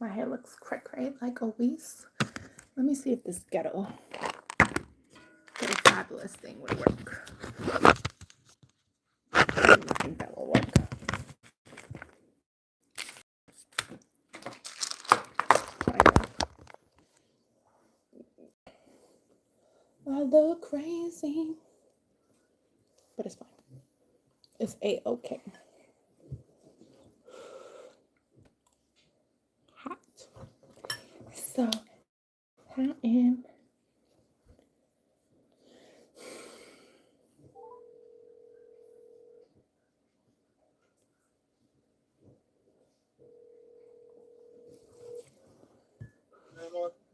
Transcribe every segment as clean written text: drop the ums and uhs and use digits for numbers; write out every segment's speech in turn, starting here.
My hair looks cray-cray like always. Let me see if this ghetto fabulous thing would work. I don't think that will work. I look crazy, but it's fine. It's a-okay. Hot. So I am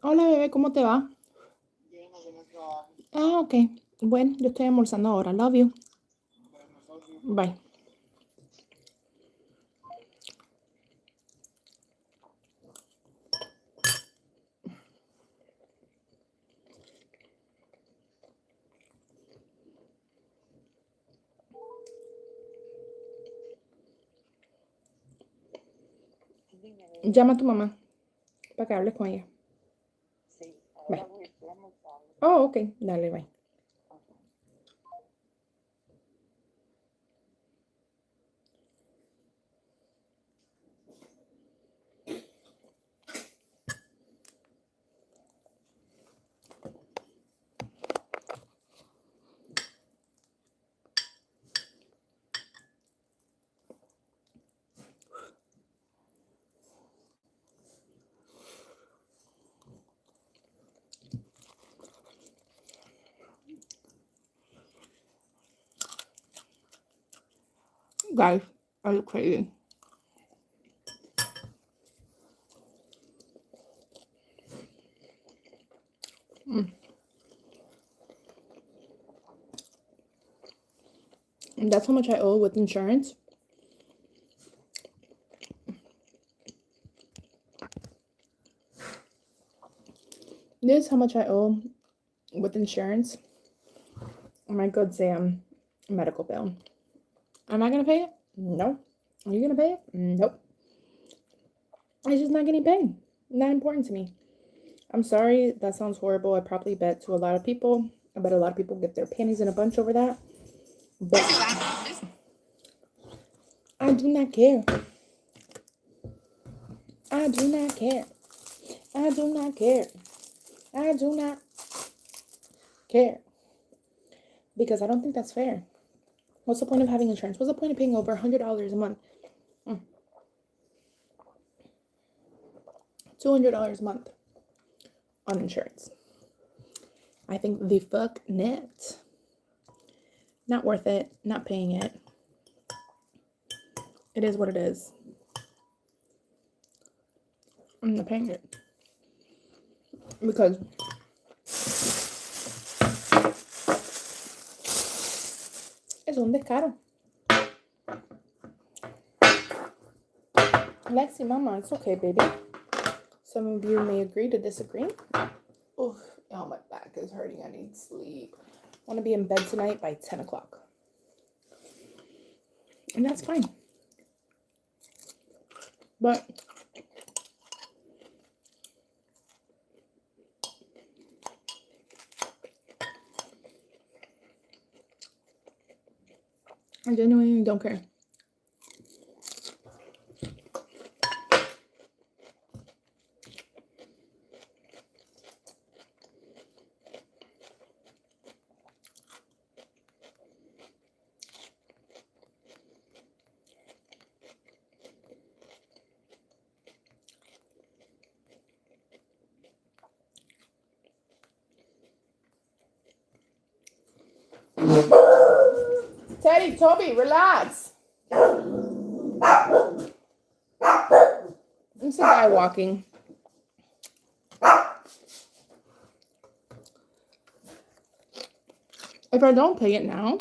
Hola, bebé, ¿cómo te va? Ah, ok. Bueno, yo estoy almorzando ahora. Love you. Bye. Llama a tu mamá para que hables con ella. Sí, Bye. ahora estoy almorzando. Oh, ok. Dale, bye. Guys, I look crazy. And that's how much I owe with insurance. This is how much I owe with insurance. My good Sam medical bill. Am I gonna pay it? No. Are you gonna pay it? Nope. It's just not getting paid. Not important to me. I'm sorry, that sounds horrible. I probably bet to a lot of people. I bet a lot of people get their panties in a bunch over that. But I do not care. I do not care. I do not care. I do not care. Because I don't think that's fair. What's the point of having insurance? What's the point of paying over $100 a month? $200 a month on insurance. I think the fuck net. Not worth it. Not paying it. It is what it is. I'm not paying it. Because es un descaro. Lexi, mama, it's okay, baby. Some of you may agree to disagree. Oh, my back is hurting. I need sleep. I want to be in bed tonight by 10 o'clock. And that's fine. But I genuinely don't care. Teddy, Toby, relax. It's a guy walking. If I don't pay it now,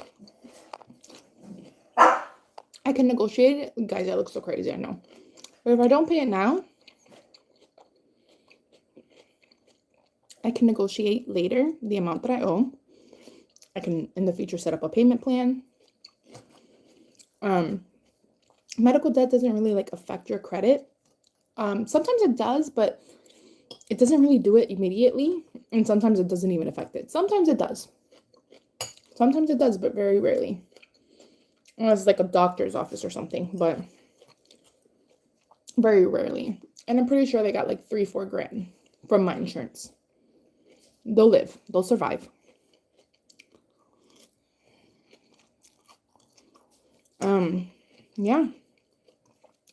I can negotiate it. Guys, that looks so crazy, I know. But if I don't pay it now, I can negotiate later the amount that I owe. I can, in the future, set up a payment plan. Medical debt doesn't really, affect your credit. Sometimes it does, but it doesn't really do it immediately, and sometimes it doesn't even affect it. Sometimes it does. Sometimes it does, but very rarely. Unless it's like a doctor's office or something, but very rarely. And I'm pretty sure they got like 3-4 grand from my insurance. They'll live. They'll survive. Yeah.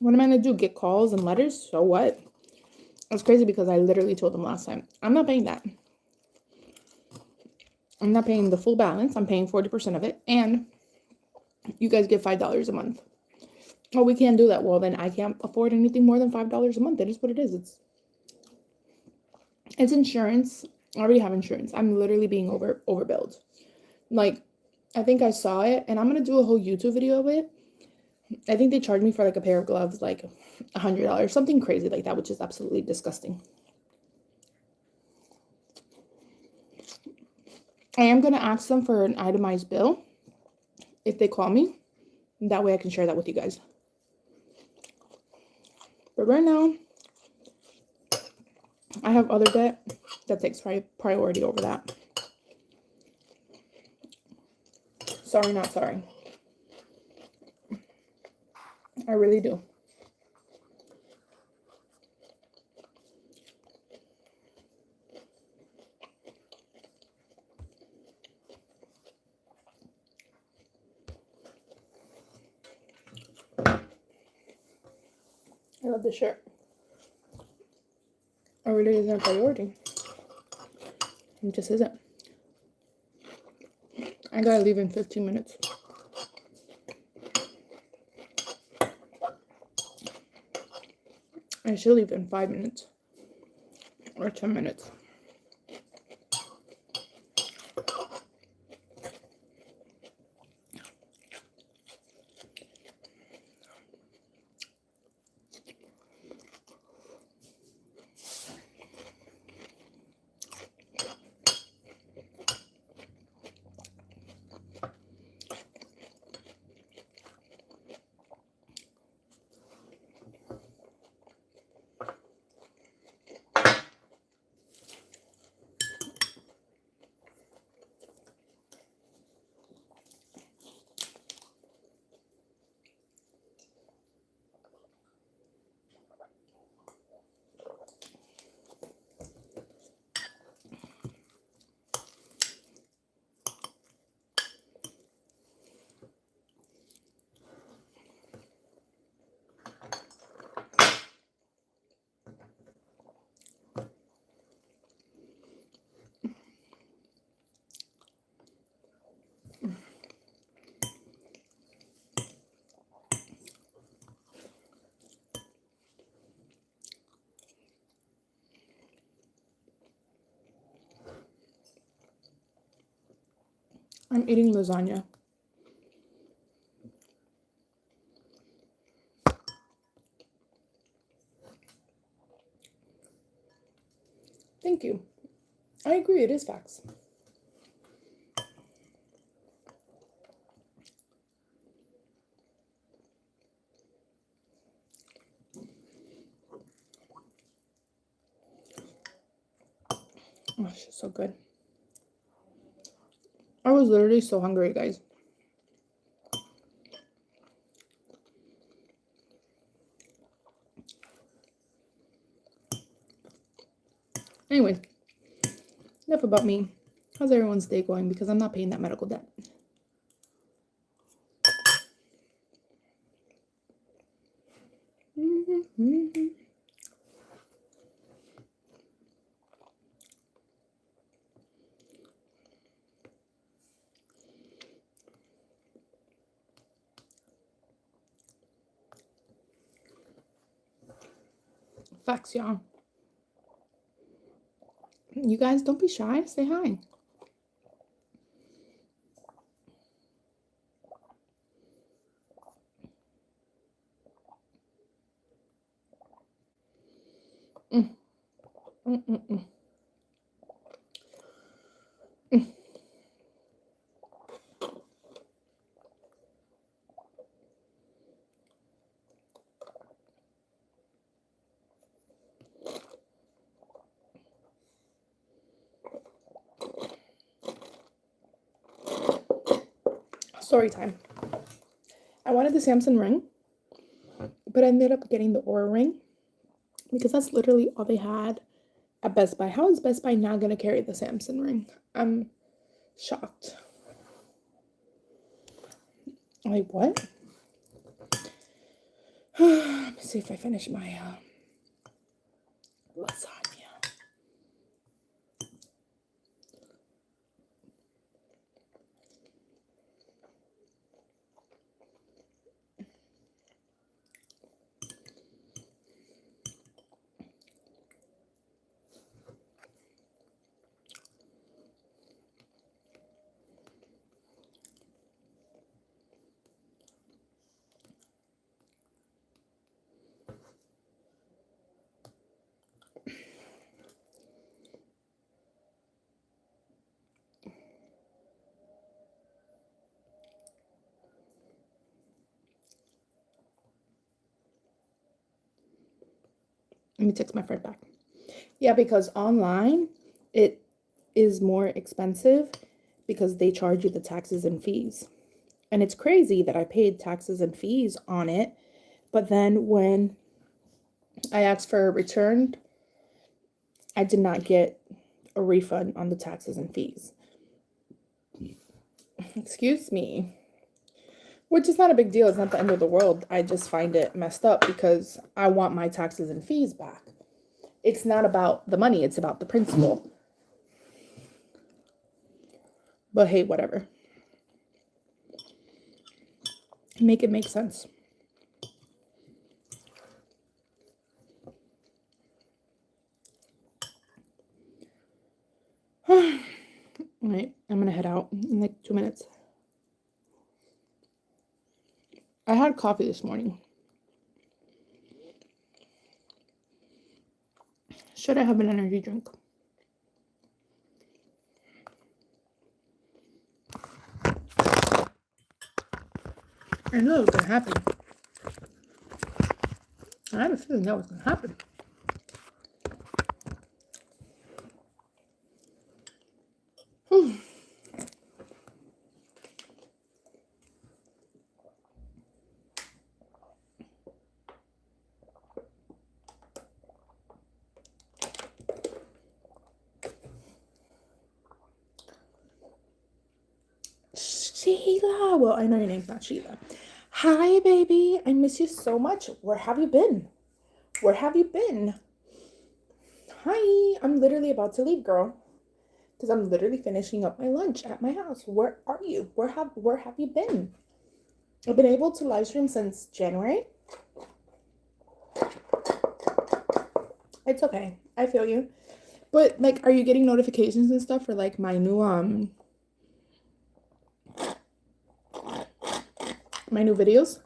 What am I gonna do? Get calls and letters? So what? It's crazy because I literally told them last time, I'm not paying that. I'm not paying the full balance. I'm paying 40% of it. And you guys get $5 a month. Oh, we can't do that. Well, then I can't afford anything more than $5 a month. It is what it is. It's insurance. I already have insurance. I'm literally being overbilled. Like, I think I saw it, and I'm gonna do a whole YouTube video of it. I think they charged me for like a pair of gloves, like $100, something crazy like that, which is absolutely disgusting. I am gonna ask them for an itemized bill if they call me. That way I can share that with you guys. But right now, I have other debt that takes priority over that. Sorry, not sorry. I really do. I love this shirt. It really isn't a priority. It just isn't. I gotta leave in 15 minutes. I should leave in 5 minutes or 10 minutes. I'm eating lasagna. Thank you. I agree, it is facts. Oh, it's just so good. I was literally so hungry, guys. Anyways, enough about me. How's everyone's day going? Because I'm not paying that medical debt. Facts, y'all. You guys, don't be shy. Say hi. Mm. Mm, mm, mm. Mm. story time. I wanted the Samsung ring, but I ended up getting the Oura ring because that's literally all they had at Best Buy. How is Best Buy now going to carry the Samsung ring? I'm shocked. Like, what? Let me see if I finish my lasagna. Let me text my friend back. Yeah, because online it is more expensive because they charge you the taxes and fees. And it's crazy that I paid taxes and fees on it, but then when I asked for a return, I did not get a refund on the taxes and fees. Excuse me. Which is not a big deal. It's not the end of the world. I just find it messed up because I want my taxes and fees back. It's not about the money. It's about the principle. But hey, whatever. Make it make sense. All right, I'm gonna head out in like 2 minutes. I had coffee this morning. Should I have an energy drink? I knew it was gonna happen. I had a feeling that was gonna happen. Sheila. Well, I know your name's not Sheila. Hi, baby. I miss you so much. Where have you been? Where have you been? Hi. I'm literally about to leave, girl. Because I'm literally finishing up my lunch at my house. Where are you? Where have you been? I've been able to live stream since January. It's okay. I feel you. But like, are you getting notifications and stuff for like my new videos?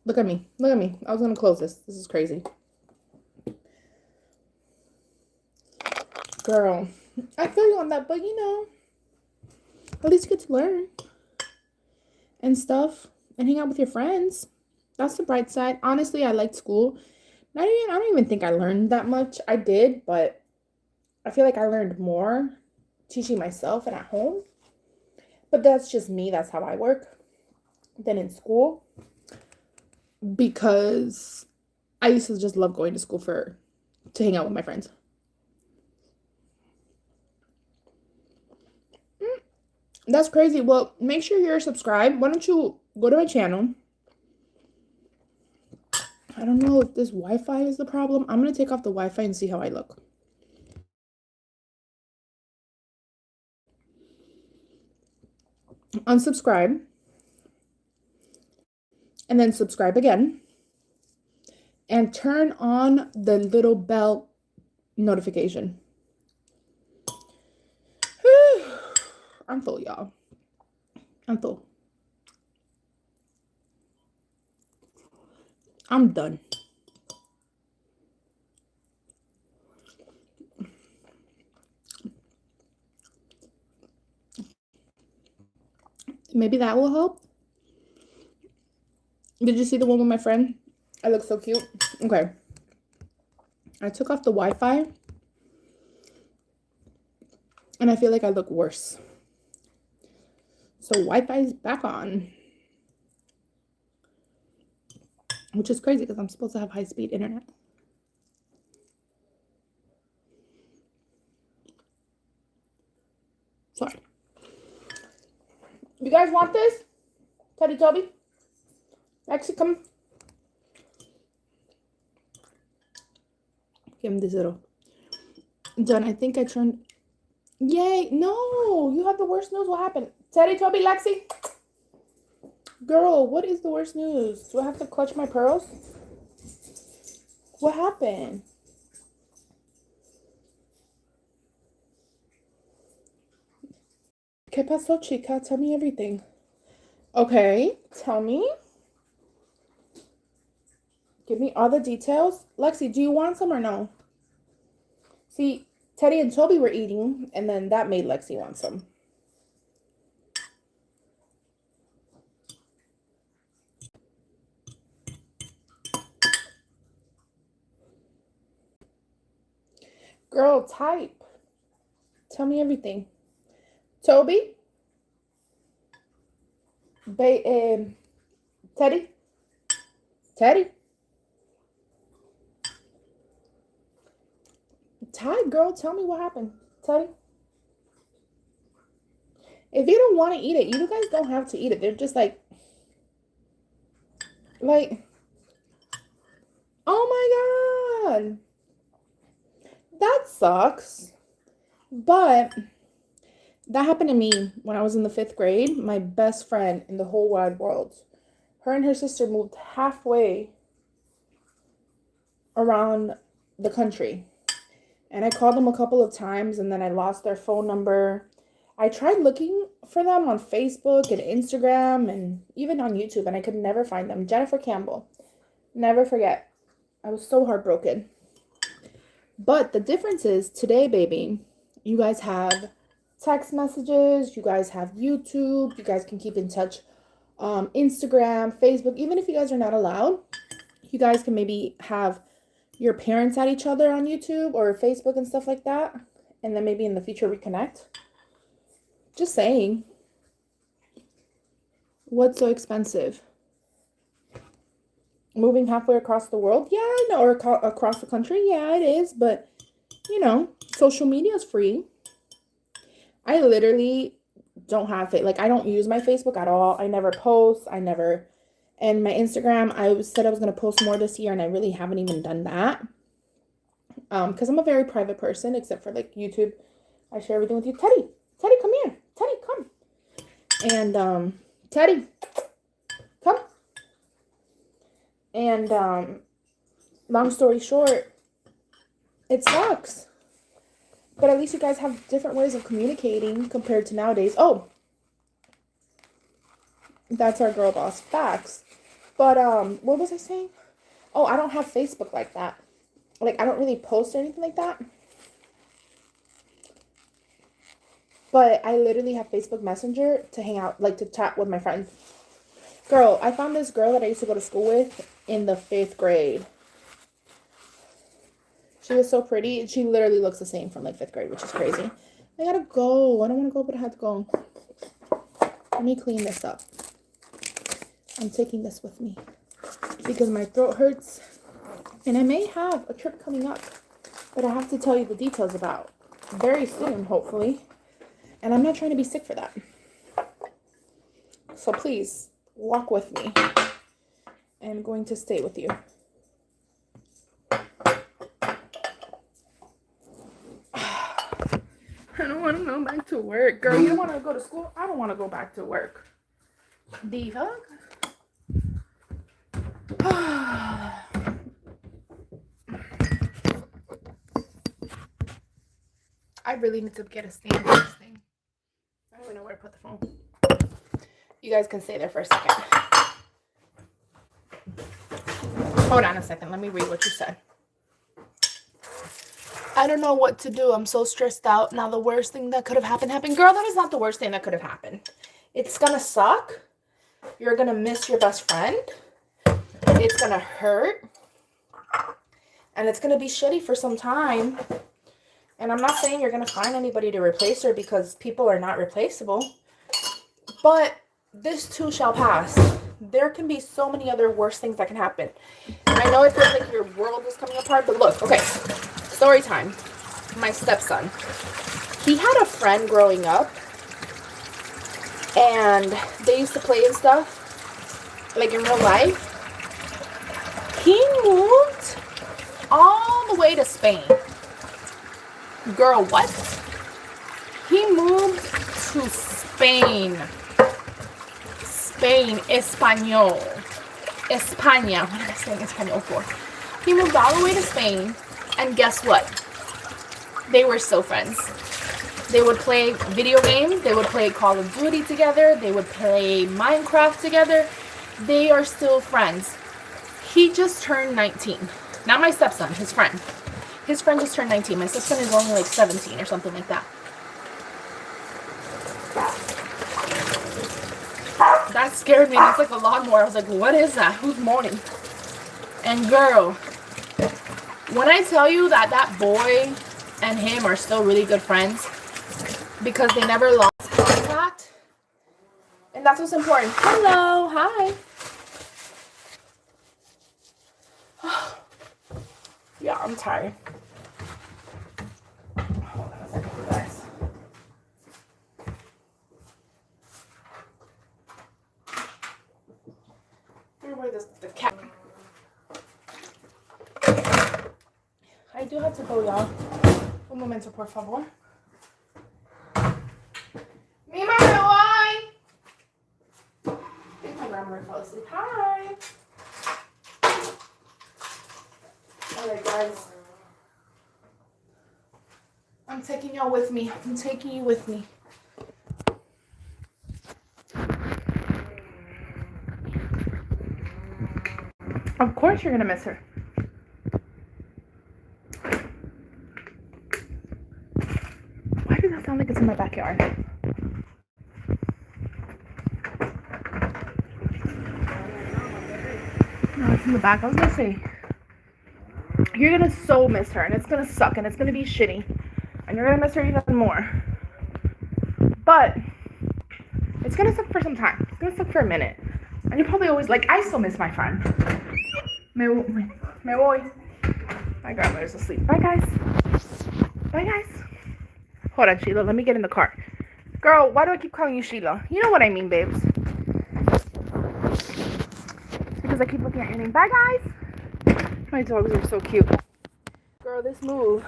Look at me. Look at me. I was gonna close this. This is crazy. Girl, I feel you on that, but you know, at least you get to learn and stuff and hang out with your friends. That's the bright side. Honestly, I liked school. I don't even think I learned that much. I did, but I feel like I learned more teaching myself and at home. But that's just me. That's how I work than in school. Because I used to just love going to school to hang out with my friends. That's crazy. Well, make sure you're subscribed. Why don't you go to my channel? I don't know if this Wi-Fi is the problem. I'm going to take off the Wi-Fi and see how I look. Unsubscribe. And then subscribe again. And turn on the little bell notification. I'm full, y'all. I'm full. I'm done. Maybe that will help. Did you see the one with my friend? I look so cute. Okay. I took off the Wi-Fi. And I feel like I look worse. So Wi-Fi's back on. Which is crazy because I'm supposed to have high-speed internet. Sorry. You guys want this? Teddy Toby? Lexi, come. Give him this little. Done. I think I turned. Yay. No. You have the worst news. What happened? Teddy Toby, Lexi? Girl, what is the worst news? Do I have to clutch my pearls? What happened? ¿Qué pasó, chica? Tell me everything. Okay, tell me. Give me all the details. Lexi, do you want some or no? See, Teddy and Toby were eating, and then that made Lexi want some. Girl, type. Tell me everything. Toby? Teddy? Teddy? Type, girl. Tell me what happened. Teddy? If you don't want to eat it, you guys don't have to eat it. They're just like, oh my God. That sucks. But that happened to me when I was in the 5th grade. My best friend in the whole wide world. Her and her sister moved halfway around the country. And I called them a couple of times and then I lost their phone number. I tried looking for them on Facebook and Instagram and even on YouTube and I could never find them. Jennifer Campbell. Never forget. I was so heartbroken. But the difference is today, baby, you guys have text messages, you guys have YouTube, you guys can keep in touch, Instagram, Facebook. Even if you guys are not allowed, you guys can maybe have your parents at each other on YouTube or Facebook and stuff like that. And then maybe in the future reconnect. Just saying. What's so expensive? Moving halfway across the world? Yeah, I know. Or across the country? Yeah, it is. But, you know, social media is free. I literally don't have it. Like, I don't use my Facebook at all. I never post. And my Instagram, I said I was going to post more this year, and I really haven't even done that. Because I'm a very private person, except for, like, YouTube. I share everything with you. Teddy, come here. Teddy, come. And, Teddy, come. And, long story short, it sucks. But at least you guys have different ways of communicating compared to nowadays. Oh, that's our girl boss. Facts. But, what was I saying? Oh, I don't have Facebook like that. Like, I don't really post or anything like that. But I literally have Facebook Messenger to hang out, like, to chat with my friends. Girl, I found this girl that I used to go to school with in the 5th grade. She was so pretty. She literally looks the same from, like, 5th grade, which is crazy. I gotta go. I don't want to go, but I have to go. Let me clean this up. I'm taking this with me because my throat hurts. And I may have a trip coming up that I have to tell you the details about very soon, hopefully. And I'm not trying to be sick for that. So please, walk with me. I'm going to stay with you. I don't want to go back to work. Girl, you don't want to go to school? I don't want to go back to work. The fuck? I really need to get a stand for this thing. I don't even know where to put the phone. You guys can stay there for a second. Hold on a second. Let me read what you said. I don't know what to do. I'm so stressed out. Now the worst thing that could have happened. Girl, that is not the worst thing that could have happened. It's going to suck. You're going to miss your best friend. It's going to hurt. And it's going to be shitty for some time. And I'm not saying you're going to find anybody to replace her because people are not replaceable. But this too shall pass. There can be so many other worse things that can happen. I know it feels like your world is coming apart, but look, okay. Story time. My stepson. He had a friend growing up. And they used to play and stuff. Like in real life. He moved all the way to Spain. Girl, what? He moved to Spain. Spain, Español. España. What am I saying Español for? He moved all the way to Spain, and guess what? They were still friends. They would play video games. They would play Call of Duty together. They would play Minecraft together. They are still friends. He just turned 19. Not my stepson, his friend. His friend just turned 19. My stepson is only like 17 or something like that. That scared me. It's like a lawnmower. I was like, what is that? Who's moaning? And girl, when I tell you that that boy and him are still really good friends because they never lost contact, and that's what's important. Hello, hi. Yeah, I'm tired. Hold on a second, you guys. Where the cat? I do have to go, y'all. Un momento, por favor. Mi mama, why? I think my grandmother fell asleep. Hi. Alright, guys. I'm taking y'all with me. I'm taking you with me. Of course you're gonna miss her. Why does that sound like it's in my backyard? No, it's in the back. I was gonna say, you're gonna so miss her, and it's gonna suck, and it's gonna be shitty, and you're gonna miss her even more. But it's gonna suck for some time. It's gonna suck for a minute, and you probably always like. I still miss my friend. Me voy. My grandmother's asleep. Bye, guys. Bye, guys. Hold on, Sheila. Let me get in the car. Girl, why do I keep calling you Sheila? You know what I mean, babes. It's because I keep looking at your name. Bye, guys. My dogs are so cute. Girl, this move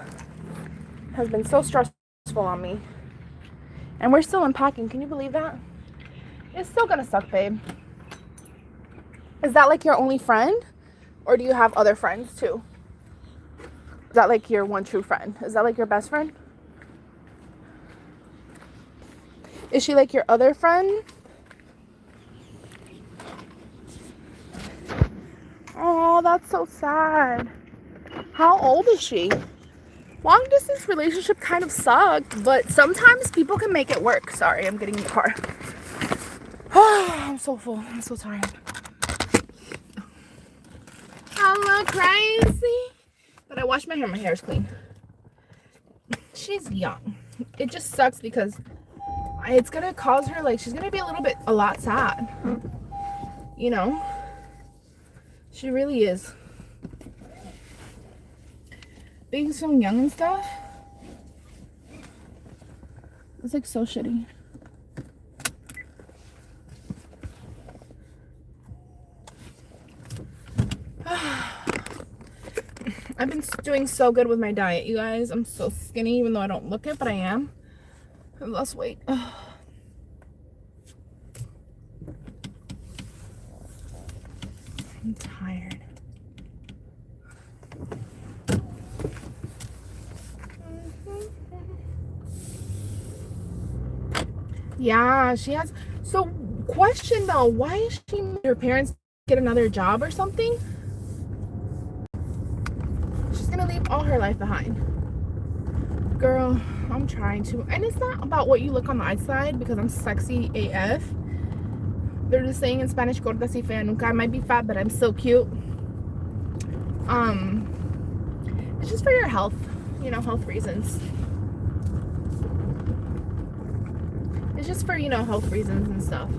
has been so stressful on me. And we're still unpacking. Can you believe that? It's still gonna suck, babe. Is that like your only friend? Or do you have other friends too? Is that like your one true friend? Is that like your best friend? Is she like your other friend? Oh, that's so sad. How old is she? Long distance relationship kind of suck, but sometimes people can make it work. Sorry, I'm getting in the car. I'm so full. I'm so tired. I'm crazy. But I washed my hair. My hair is clean. She's young. It just sucks because it's going to cause her, like, she's going to be a lot sad. You know? She really is. Being so young and stuff. It's like so shitty. I've been doing so good with my diet, you guys. I'm so skinny, even though I don't look it, but I am. I've lost weight. I'm tired. Yeah, she has. So, question though, why is her parents get another job or something? She's gonna leave all her life behind. Girl, I'm trying to. And it's not about what you look on the outside because I'm sexy AF. They're just saying in Spanish, gorda si fea nunca. I might be fat, but I'm so cute. It's just for your health, you know, health reasons. It's just for, you know, health reasons and stuff.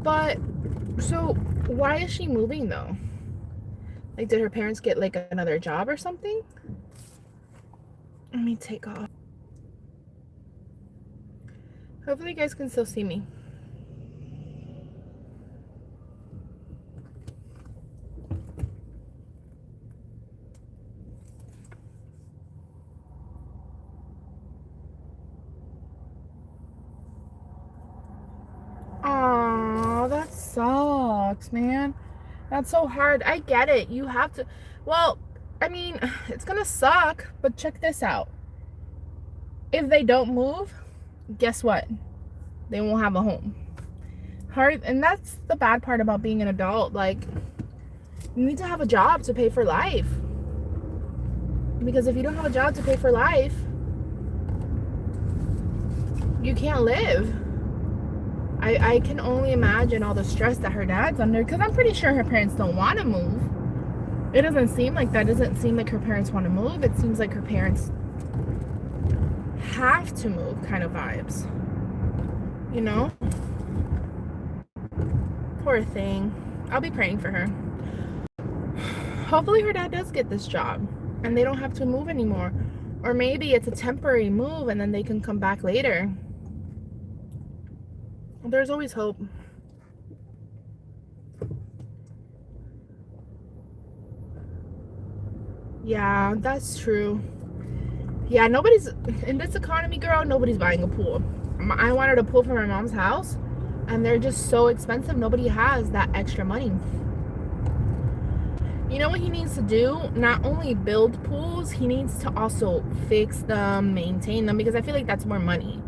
But, so, why is she moving, though? Like, did her parents get, like, another job or something? Let me take off. Hopefully you guys can still see me. Aw, that sucks, man. That's so hard. I get it. You have to. Well, I mean, it's gonna suck, but check this out. If they don't move, guess what? They won't have a home. Hard, and that's the bad part about being an adult. Like, you need to have a job to pay for life. Because if you don't have a job to pay for life, you can't live. I can only imagine all the stress that her dad's under, because I'm pretty sure her parents don't want to move. It doesn't seem like that. It doesn't seem like her parents want to move. It seems like her parents have to move kind of vibes. You know? Poor thing. I'll be praying for her. Hopefully her dad does get this job and they don't have to move anymore. Or maybe it's a temporary move and then they can come back later. There's always hope. Yeah, that's true. Yeah, nobody's, in this economy, girl, nobody's buying a pool. I wanted a pool for my mom's house and they're just so expensive. Nobody has that extra money. You know what he needs to do? Not only build pools, he needs to also fix them, maintain them, because I feel like that's more money.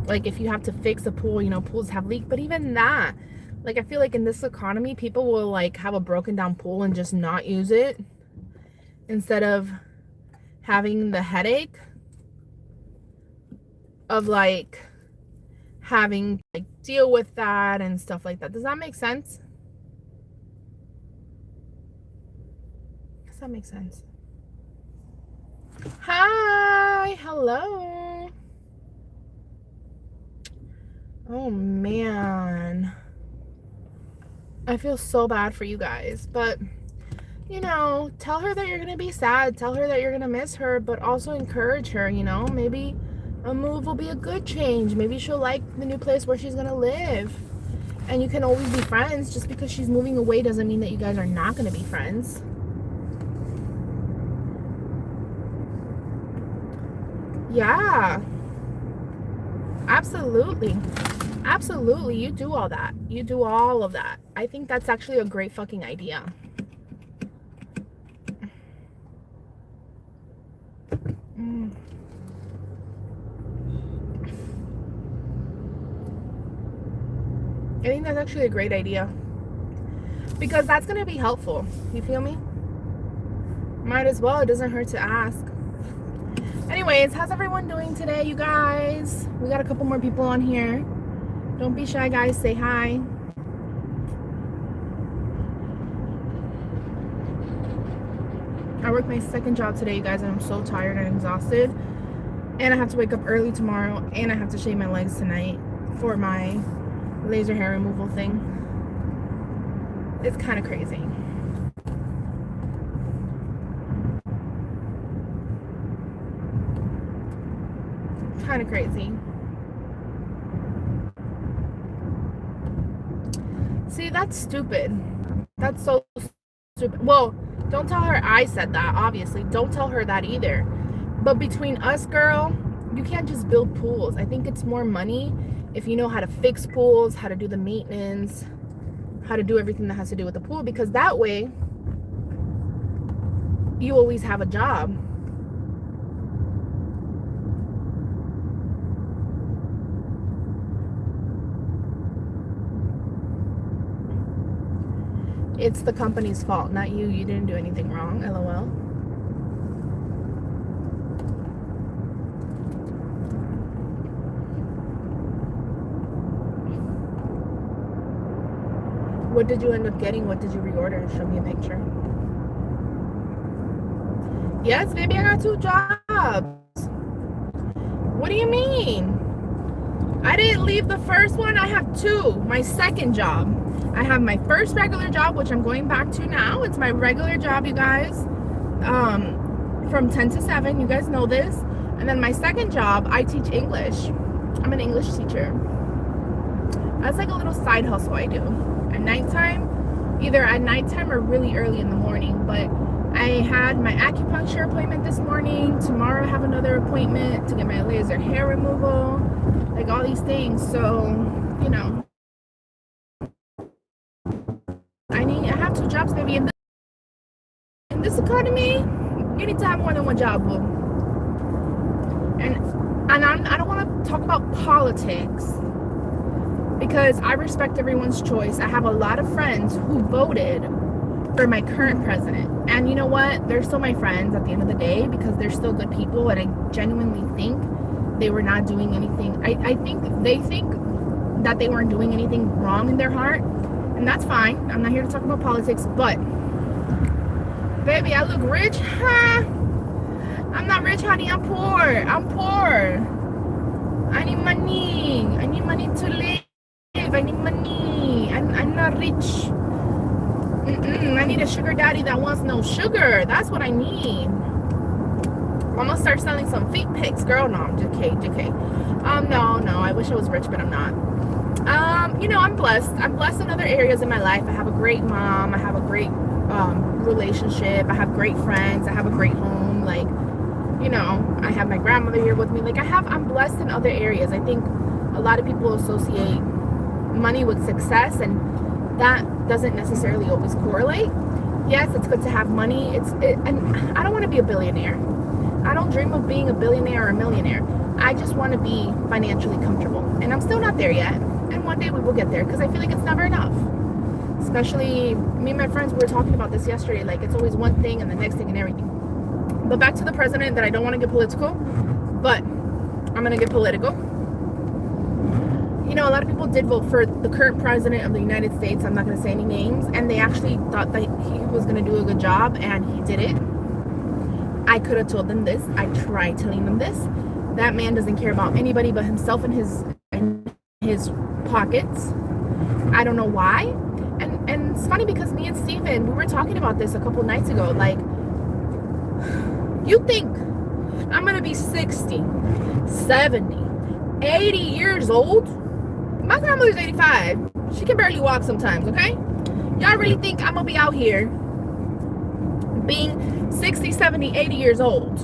Like, if you have to fix a pool, you know, pools have leaks, but even that, like, I feel like in this economy, people will, like, have a broken down pool and just not use it instead of having the headache of, like, having to, like, deal with that and stuff like that. Does that make sense? Does that make sense? Hi, hello. Oh man, I feel so bad for you guys, but you know, tell her that you're gonna be sad, tell her that you're gonna miss her, but also encourage her. You know, maybe a move will be a good change. Maybe she'll like the new place where she's gonna live, and you can always be friends. Just because she's moving away doesn't mean that you guys are not gonna be friends. Yeah, absolutely. Absolutely, you do all that. You do all of that. I think that's actually a great fucking idea. I think that's actually a great idea. Because that's going to be helpful. You feel me? Might as well. It doesn't hurt to ask. Anyways, how's everyone doing today, you guys? We got a couple more people on here. Don't be shy, guys. Say hi. I worked my second job today, you guys, and I'm so tired and exhausted. And I have to wake up early tomorrow, and I have to shave my legs tonight for my laser hair removal thing. It's kind of crazy. Kind of crazy. See, that's stupid. That's so stupid. Well, don't tell her I said that, obviously. Don't tell her that either. But between us, girl, you can't just build pools. I think it's more money if you know how to fix pools, how to do the maintenance, how to do everything that has to do with the pool, because that way you always have a job. It's the company's fault, not you. You didn't do anything wrong, LOL. What did you end up getting? What did you reorder? Show me a picture. Yes, baby, I got 2 jobs. What do you mean? I didn't leave the first one. I have two. My second job. I have my first regular job, which I'm going back to now. It's my regular job, you guys. From 10 to 7. You guys know this. And then my second job, I teach English. I'm an English teacher. That's like a little side hustle I do. At nighttime, either at nighttime or really early in the morning. But I had my acupuncture appointment this morning. Tomorrow I have another appointment to get my laser hair removal. Like all these things. So, you know, I have two jobs, maybe in this economy. You need to have more than one job, boo. And I don't want to talk about politics because I respect everyone's choice. I have a lot of friends who voted for my current president, and you know what? They're still my friends at the end of the day because they're still good people, and I genuinely think they were not doing anything. I think they think that they weren't doing anything wrong in their heart, and that's fine. I'm not here to talk about politics, but baby, I look rich, huh? I'm not rich, honey. I'm poor. I'm poor. I need money. I need money to live. I need money. I'm not rich. I need a sugar daddy that wants no sugar. That's what I need. I'm gonna start selling some feet pics, girl. No, I'm JK. No. I wish I was rich, but I'm not. You know, I'm blessed. I'm blessed in other areas in my life. I have a great mom. I have a great relationship. I have great friends. I have a great home. Like, you know, I have my grandmother here with me. Like, I'm blessed in other areas. I think a lot of people associate money with success, and that doesn't necessarily always correlate. Yes, it's good to have money. And I don't want to be a billionaire. I don't dream of being a billionaire or a millionaire. I just want to be financially comfortable, and I'm still not there yet. And one day we will get there because I feel like it's never enough. Especially me and my friends, we were talking about this yesterday. Like, it's always one thing and the next thing and everything. But back to the president, that I don't want to get political, but I'm going to get political. You know, a lot of people did vote for the current president of the United States. I'm not going to say any names. And they actually thought that he was going to do a good job, and he did it. I could have told them this. I tried telling them this. That man doesn't care about anybody but himself and his pockets. I don't know why. And it's funny because me and Steven, we were talking about this a couple nights ago. Like, you think I'm going to be 60, 70, 80 years old? My grandmother's 85. She can barely walk sometimes, okay? Y'all really think I'm going to be out here being 60, 70, 80 years old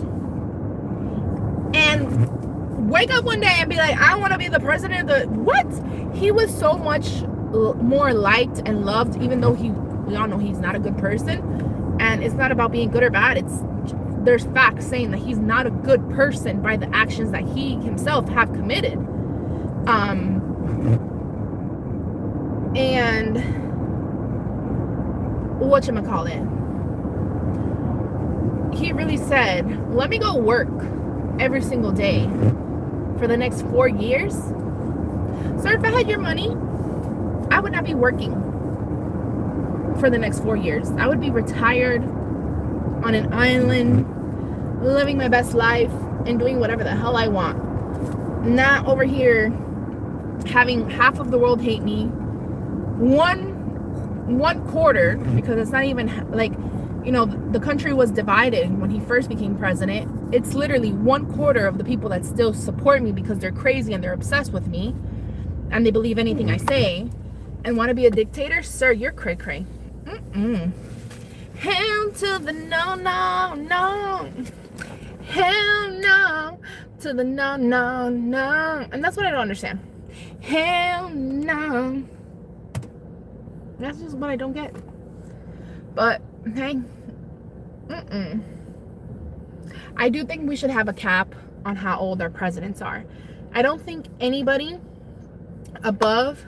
and wake up one day and be like, I want to be the president of the... What? He was so much more liked and loved, even though we all know he's not a good person. And it's not about being good or bad. There's facts saying that he's not a good person by the actions that he himself have committed. And whatchamacallit, he really said, let me go work every single day for the next 4 years. So if I had your money, I would not be working for the next 4 years. I would be retired on an island, living my best life and doing whatever the hell I want. Not over here having half of the world hate me. One quarter, because it's not even like, you know, the country was divided when he first became president. It's literally 1/4 of the people that still support me because they're crazy and they're obsessed with me and they believe anything I say and want to be a dictator. Sir, you're cray cray. Hell to the no, no, no. Hell no to the no, no, no. And that's what I don't understand. Hell no. That's just what I don't get. But hey, I do think we should have a cap on how old our presidents are. I don't think anybody above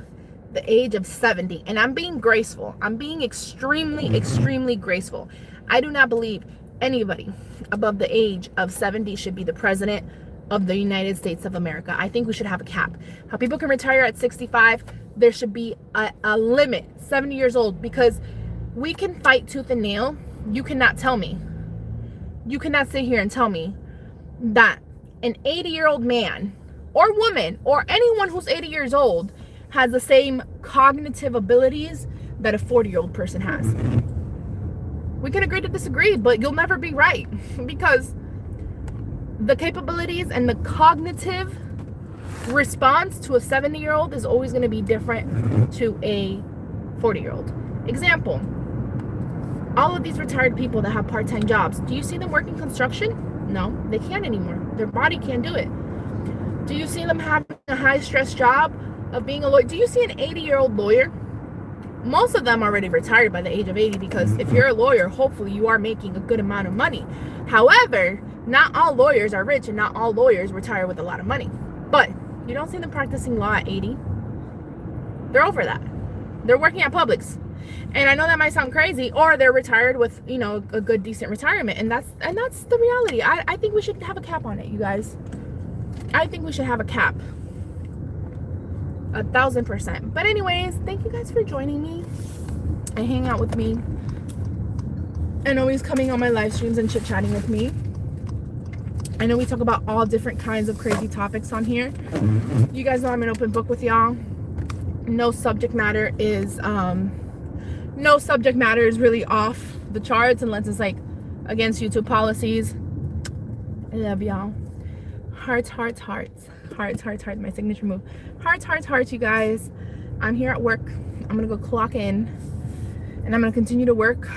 the age of 70, and I'm being graceful. I'm being extremely graceful. I do not believe anybody above the age of 70 should be the president of the United States of America. I think we should have a cap. How people can retire at 65, there should be a limit, 70 years old, because we can fight tooth and nail. You cannot tell me. You cannot sit here and tell me that an 80-year-old man or woman or anyone who's 80 years old has the same cognitive abilities that a 40-year-old person has. We can agree to disagree, but you'll never be right because the capabilities and the cognitive response to a 70-year-old is always going to be different to a 40-year-old. Example, all of these retired people that have part-time jobs, do you see them working construction? No, they can't anymore. Their body can't do it. Do you see them having a high-stress job of being a lawyer? Do you see an 80-year-old lawyer? Most of them already retired by the age of 80 because if you're a lawyer, hopefully you are making a good amount of money. However, not all lawyers are rich and not all lawyers retire with a lot of money. But you don't see them practicing law at 80. They're over that. They're working at Publix. And I know that might sound crazy, or they're retired with, you know, a good, decent retirement. And that's the reality. I think we should have a cap on it, you guys. I think we should have a cap. 1,000%. But anyways, thank you guys for joining me and hanging out with me. And always coming on my live streams and chit-chatting with me. I know we talk about all different kinds of crazy topics on here. You guys know I'm an open book with y'all. No subject matter is really off the charts unless it's like against YouTube policies. I love y'all. Hearts, hearts, hearts. Hearts, hearts, hearts. My signature move. Hearts, hearts, hearts, you guys. I'm here at work. I'm gonna go clock in and I'm gonna continue to work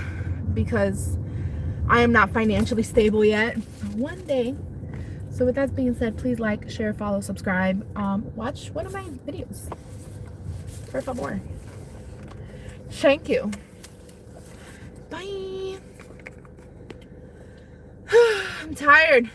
because I am not financially stable yet. One day. So with that being said, please like, share, follow, subscribe. Watch one of my videos. For favor. Thank you. Bye. I'm tired.